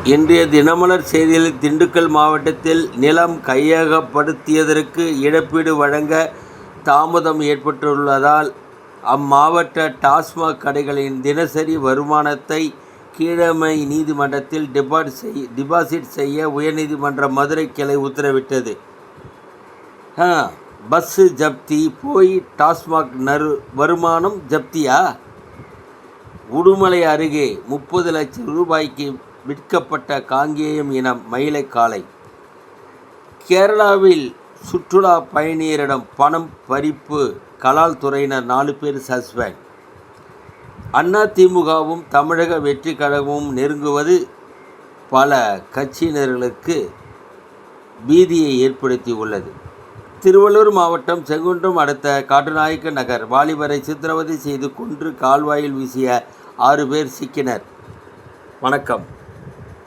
இன்றைய தினமலர் செய்தியில் திண்டுக்கல் மாவட்டத்தில் நிலம் கையகப்படுத்தியதற்கு இழப்பீடு வழங்க தாமதம் ஏற்பட்டுள்ளதால் அம்மாவட்ட டாஸ்மாக் கடைகளின் தினசரி வருமானத்தை கீழமை நீதிமன்றத்தில் டிபாசிட் செய்ய உயர்நீதிமன்ற மதுரை கிளை உத்தரவிட்டது. பஸ்ஸு ஜப்தி போய் டாஸ்மாக் வருமானம் ஜப்தியா? உடுமலை அருகே 30 லட்சம் ரூபாய்க்கு விற்கப்பட்ட காங்கேயம் இனம் மயிலை காளை. கேரளாவில் சுற்றுலா பயணியரிடம் பணம் பறிப்பு, கலால் துறையினர் 4 பேர் சஸ்பெண்ட். அதிமுகவும் தமிழக வெற்றி கழகமும் நெருங்குவது பல கட்சியினர்களுக்கு பீதியை ஏற்படுத்தி உள்ளது. திருவள்ளூர் மாவட்டம் செங்குன்றம் அடுத்த காட்டுநாயக்க நகர் வாலிபரை சித்திரவதை செய்து கொன்று கால்வாயில் வீசிய 6 பேர் சிக்கினர். வணக்கம்.